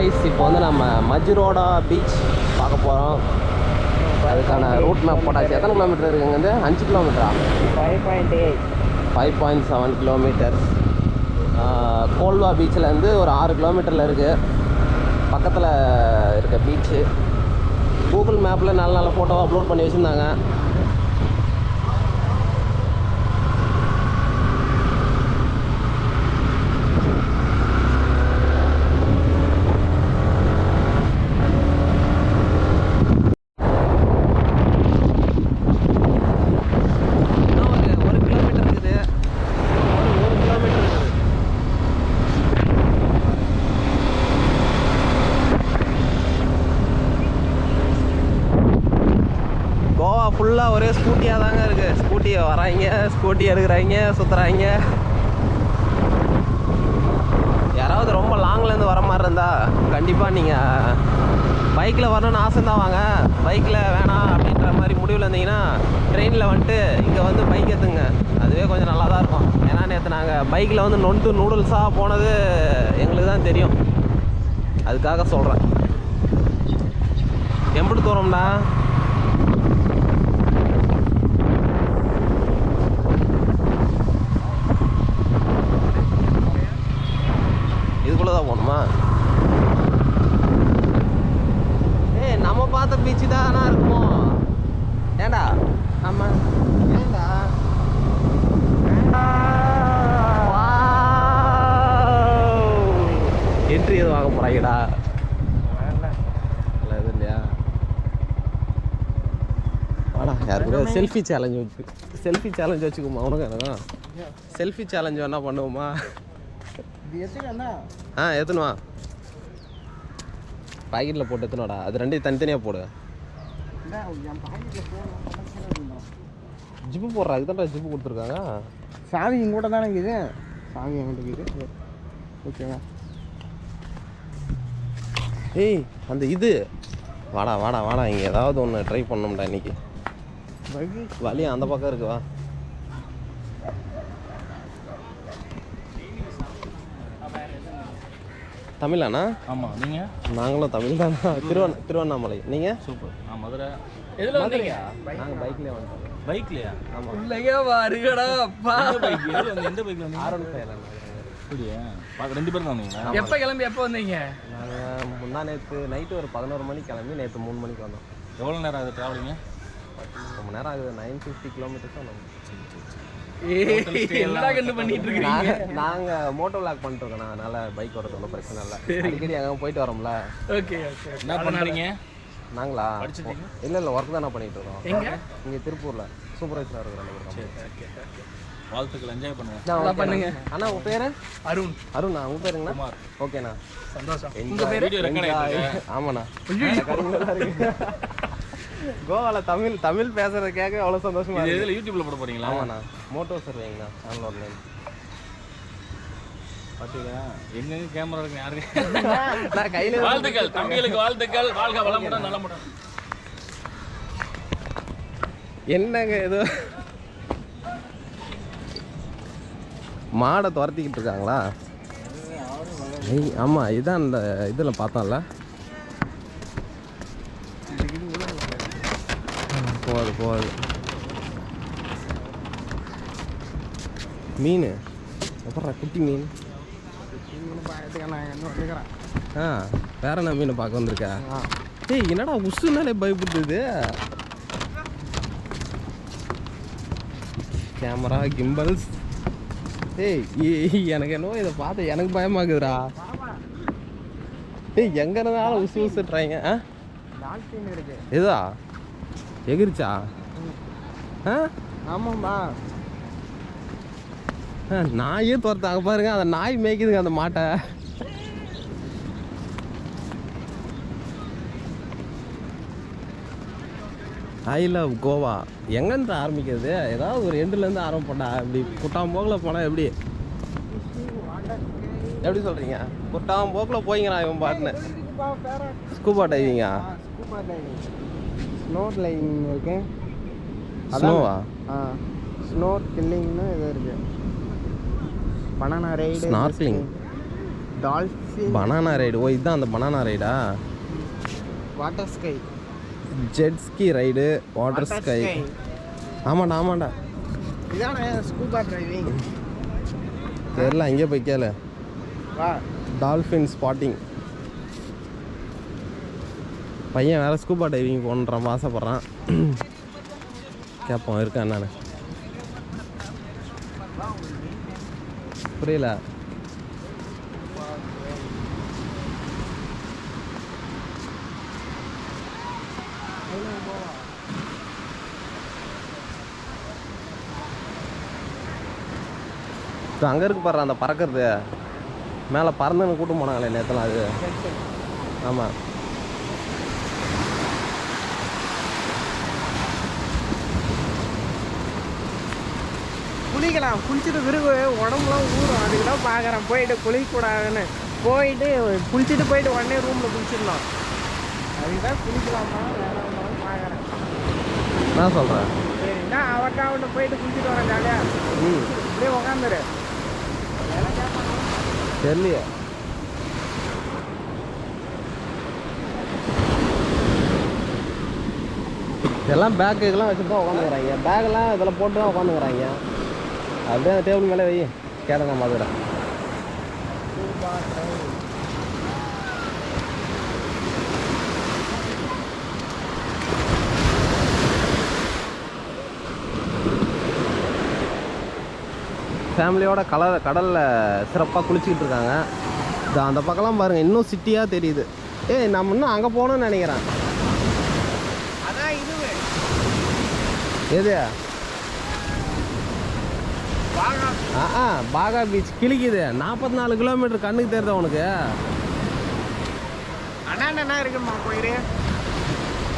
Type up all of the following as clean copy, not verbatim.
Guys இப்போ வந்து நம்ம majorda பீச் பார்க்க போறோம். அதுக்கான ரூட் மேப் போட்டாச்சு. எத்தனை கிலோமீட்டர் இருக்குங்க? வந்து 5 கிலோமீட்டரா? 5.7 கிலோமீட்டர். கோல்வா பீச்சில் இருந்து ஒரு 6 கிலோமீட்டரில் இருக்குது. பக்கத்தில் இருக்க பீச்சு. கூகுள் மேப்பில் நல்ல நல்ல ஃபோட்டோவை அப்லோட் பண்ணி வச்சுருந்தாங்க. ஃபுல்லாக ஒரே ஸ்கூட்டியாக தாங்க இருக்குது. ஸ்கூட்டியை வராங்க, ஸ்கூட்டி எடுக்கிறாங்க, சுற்றுறாங்க. யாராவது ரொம்ப லாங்லேருந்து வர மாதிரி இருந்தால் கண்டிப்பாக நீங்கள் பைக்கில் வரணும்னு ஆசை தான் வாங்க. பைக்கில் வேணாம் அப்படின்ற மாதிரி முடிவில் இருந்தீங்கன்னா ட்ரெயினில் வந்துட்டு இங்கே வந்து பைக் ஏற்றுங்க. அதுவே கொஞ்சம் நல்லா தான் இருக்கும். ஏன்னா நேற்று நாங்கள் பைக்கில் வந்து நொண்டு நூடுல்ஸாக போனது எங்களுக்கு தான் தெரியும். அதுக்காக சொல்கிறேன். எப்படி தூரம்டா? இதுக்குள்ளதான் போகணுமா? நம்ம பார்த்த பீச்சு தானா இருக்குமோ? ஏண்டா ஆமா, ஏண்டா என்ட்ரி எதுவும் வாங்க போறாங்கடா? இல்லை எதுவும் இல்லையா? வாடா, யாருக்கு செல்ஃபி சேலஞ்ச் வச்சுக்குமா? உனக்கு என்னதான் செல்ஃபி சேலஞ்ச் வேணா பண்ணுவோமா? எத்தனுவா பாக்கெட்டில் போட்டு எத்தனோடா? அது ரெண்டையும் தனித்தனியாக போடு. ஜிப்பு போடுறா, இதுதான்டா ஜிப்பு கொடுத்துருக்காங்க. சாவி இங்கூட தானே இருக்குது. சாவி எங்கிட்ட இருக்குது. ஓகேவா? ஏய் அந்த இது வாடா வாடா வாடா, இங்கே ஏதாவது ஒன்று ட்ரை பண்ணோம்டா இன்னைக்கு. வழி அந்த பக்கம் இருக்குவா? தமிழாண்ணா? ஆமாம். நீங்கள்? நாங்களும் தமிழ் தானா. திருவண்ணாமலை. நீங்கள்? சூப்பர். மதுரை. எதில் வந்தீங்க? நாங்கள் பைக்லேயே வந்துட்டோம். பைக்லையா? ஆமாம். இல்லையா வருகடா அப்பா. பைக் எந்த பைக்கில் வந்தீங்க? அப்படியா? ரெண்டு பேரும் தான் வந்தீங்களா? எப்போ கிளம்பி எப்போ வந்தீங்க? நாங்கள் முந்தா நேற்று நைட்டு ஒரு 11 மணிக்கு கிளம்பி நேற்று 3 மணிக்கு வந்தோம். எவ்வளோ நேரம் ஆகுது ட்ராவலிங்க? ரொம்ப நேரம் ஆகுது. 950 கிலோமீட்டர்ஸ் தான் வந்தோம். நாங்கள் மோட்டோ விளாக் பண்ணிட்டுருக்கோம். அதனால் பைக் ஓடுறது ஒன்றும் பிரச்சனை இல்லை. அடிக்கடி அங்கே போயிட்டு வரோம்ல. Okay okay. என்ன பண்ணுறீங்க? நாங்களா? இல்லை ஒர்க் தான் பண்ணிகிட்டு இருக்கோம். இங்கே திருப்பூரில் சூப்பர்வைசராக இருக்கிறோம். வாழ்த்துக்கள். என்ஜாய் பண்ணுங்க. அண்ணா உங்கள் பேர்? அருண். அருண்ணா. உங்கள் பேருங்கண்ணா? குமார். ஓகேண்ணா, சந்தோஷம். ஆமாண்ணா. கோவாவில் தமிழ் பேசுறத கேட்க அவ்வளோ சந்தோஷமா இருக்கு. இதில் யூடியூப்ல போட போறீங்களா? ஆமாண்ணா. மோட்டோ சர்வேங்கண்ணா. சேனலோட நேம் பார்த்தீங்களா? எங்கெங்க கேமரா இருக்கு யாருக்கு? நான் கையில். வாழ்த்துக்கள் தம்பிகளுக்கு, வாழ்த்துக்கள். வாழ்க வளமுடன் நலமுடன். என்னங்க ஏதோ மாடை துரத்திக்கிட்டு இருக்காங்களா? ஆமாம், இதுதான் அந்த இதில் பார்த்தோம்ல. போகுது மீன். அப்புறம் குட்டி மீன். வேற என்ன மீனை பார்க்க வந்திருக்கா? ஏய் என்னடா உசுனாலே பயப்படுது. கேமரா கிம்பல்ஸ். ஏய் எனக்கு என்னவோ இதை பார்த்து எனக்கு பயமாக்குதுடா. ஏய் எங்க இருந்தாலும் உசுட்டுறாங்க. எதா எகிரிச்சா? ஆமாம்பா. நாயே துரத்தாங்க பாருங்க. அந்த நாய் மேய்க்குதுங்க அந்த மாட்டை. I love Goa. எங்கேருந்து ஆரம்பிக்கிறது? ஏதாவது ஒரு எண்டுலேருந்து ஆரம்பிப்போண்டா. இப்படி குட்டாம்போக்கில் போனால் எப்படி சொல்கிறீங்க? குட்டாம்போக்கில் போய்ங்கண்ணா இவன் பாட்டுன்னு. ஸ்கூபா டைவிங்கா? ஸ்னோ லைனிங் இருக்கு. ஸ்னோவா? ஸ்னோ கில்லிங்னு இது இருக்கு. Banana ride, snorkelling. Dolphin banana ride. Oh இதுதான் அந்த பனானா ரைடா? Water ski. Jet ski ride, water ski. ஆமாண்டா ஆமாண்டா. இதானே ஸ்கூபா டிரைவிங். தெரியல, அங்கே போய் கேளு. வா. Dolphin spotting. பையன் வேறு ஸ்கூபா டைவிங் போகணுன்றான், ஆசைப்பட்றான். கேட்போம் இருக்கா என்னன்னு. புரியல. அங்கே இருக்கு பாரு அந்த பறக்கிறது, மேலே பறந்துன்னு கூட்டம் போனாங்களே நேற்றுலாம் அது. ஆமாம். குளிக்கலாம், குளிச்சுட்டு விரும்பு உடம்புலாம் ஊறும். அதுக்கு தான் பார்க்குறேன் போயிட்டு குளிக்கக்கூடாதுன்னு. போயிட்டு குளிச்சுட்டு போயிட்டு உடனே ரூமில் குளிச்சிடலாம். அதுக்கு தான் குளிக்கலாமா வேணாமான்னு பார்க்குறேன். நான் சொல்கிறேன். சரிண்ணா அவட்ட போயிட்டு குளிச்சுட்டு வரேன் ஜாலியாக. அப்படியே உக்காந்துரு. வேலை கேட்பாங்க தெரியலையே. இதெல்லாம் பேக்குக்கெல்லாம் வச்சுட்டு தான் உட்காந்துக்கிறாங்க. பேக்கெல்லாம் இதில் போட்டு தான் உட்காந்துக்கிறாங்க. அப்படியே அந்த டேபிள் மேலே வை, கேளுங்க மாதிரி. ஃபேமிலியோட கடலில் சிறப்பாக குளிச்சுக்கிட்டு இருக்காங்க. அந்த பக்கம்லாம் பாருங்கள், இன்னும் சிட்டியாக தெரியுது. ஏய் நம்ம இன்னும் அங்கே போகணும்னு நினைக்கிறேன். அதான் இதுவே எது? பாகா. பாகா பீச் கிளிக்குது. 44 கிலோமீட்டர் கண்ணுக்கு தெரியுதா உனக்கு? அண்ணா இருக்குமா போயிரு.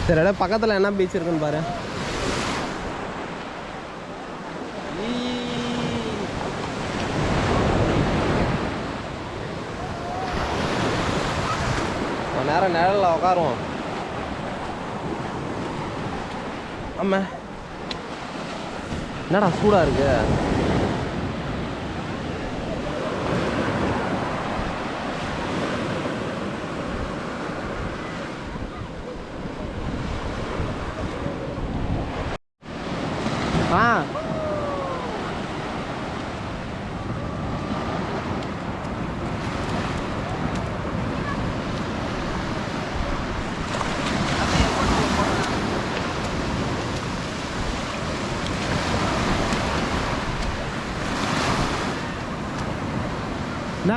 சரி இடம் பக்கத்தில் என்ன பீச் இருக்குன்னு பாரு. நேரம் நிழலில் உட்காருவோம். ஆமா என்னடா சூடாக இருக்கு.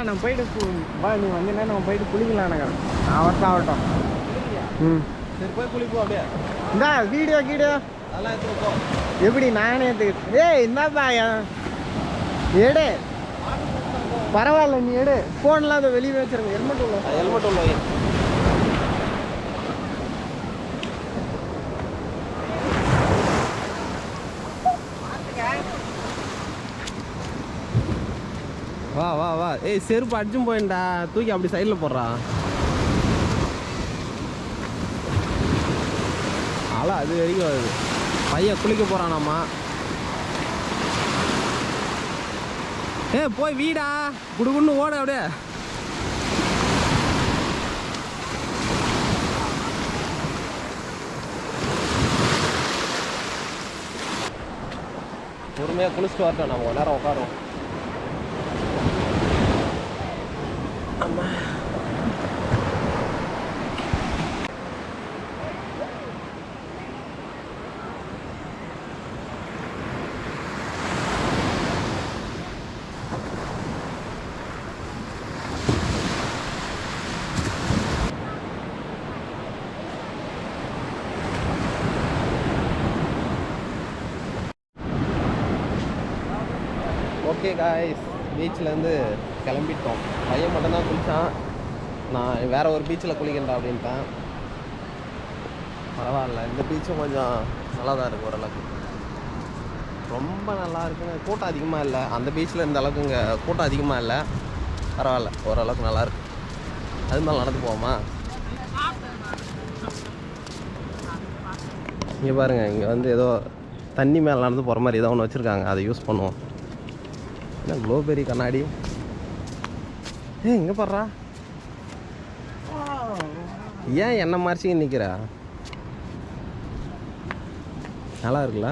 நான் போயிட்டு நீ வந்தீங்கன்னா நம்ம போயிட்டு குளிக்கலாம்னுங்க. ஆகட்டும். சரி போய் குளிப்போம் அப்படியே. இந்தா வீடியோ அதெல்லாம் எடுத்துருப்போம். எப்படி நானே எடுத்துக்கிட்டு. ஏய் என்னப்பா எடு. பரவாயில்ல நீ எடு. ஃபோன்லாம் அதை வெளியே வச்சிருங்க. ஹெல்மெட் உள்ள வா வா வா. ஏய் செருப்பு அடிச்சும் போயிண்டா, தூக்கி அப்படி சைடில் போடுறான். அலை அது வரைக்கும் வருது. பையன் குளிக்க போகிறானாம்மா. போய் வீடா குடுகுன்னு ஓட அப்படியே. பொறுமையாக குளிச்சுட்டு வரட்டும், நம்ம ஒரு நேரம் உட்காருவோம். ஓகே காய்ஸ், பீச்சிலேருந்து கிளம்பிட்டோம். பையன் மட்டும்தான் குளித்தான். நான் வேறு ஒரு பீச்சில் குளிக்கிறேன்டா அப்படின்ட்டேன். பரவாயில்ல, இந்த பீச்சும் கொஞ்சம் நல்லா தான் இருக்குது ஓரளவுக்கு. ரொம்ப நல்லா இருக்குங்க. கூட்டம் அதிகமாக இல்லை. அந்த பீச்சில் இந்த அளவுக்கு இங்கே கூட்டம் அதிகமாக இல்லை. பரவாயில்ல, ஓரளவுக்கு நல்லாயிருக்கு. அது மேலே நடந்து போவோமா? இங்கே பாருங்கள், இங்கே வந்து ஏதோ தண்ணி மேலே நடந்து போகிற மாதிரி ஏதோ ஒன்று வச்சுருக்காங்க. அதை யூஸ் பண்ணுவோம். என்ன க்ளோபெரி கண்ணாடி. இங்கே பாடுறா. ஏன் என்ன மறைச்சிங்க நிற்கிற? நல்லா இருக்குல்ல?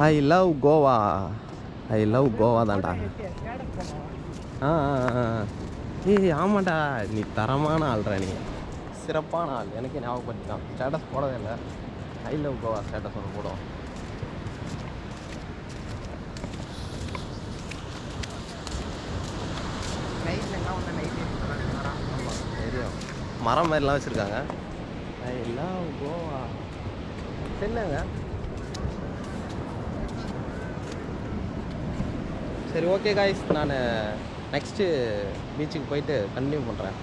I love Goa. I love Goa தான்டா. ஏய் ஆமாண்டா, நீ தரமான ஆள்றா, நீ சிறப்பான ஆள். எனக்கு ஞாபகப்படுத்திட்டான். ஸ்டேட்டஸ் போடவே இல்லை. ஐ லவ் கோவா ஸ்டேட்டஸ் ஒன்று போடுவோம். தெரியும், மரம் மாதிரிலாம் வச்சுருக்காங்க. I love Goa. என்னங்க? சரி ஓகே காய்ஸ், நான் நெக்ஸ்ட்டு பீச்சுக்கு போயிட்டு கண்டினியூ பண்ணுறேன்.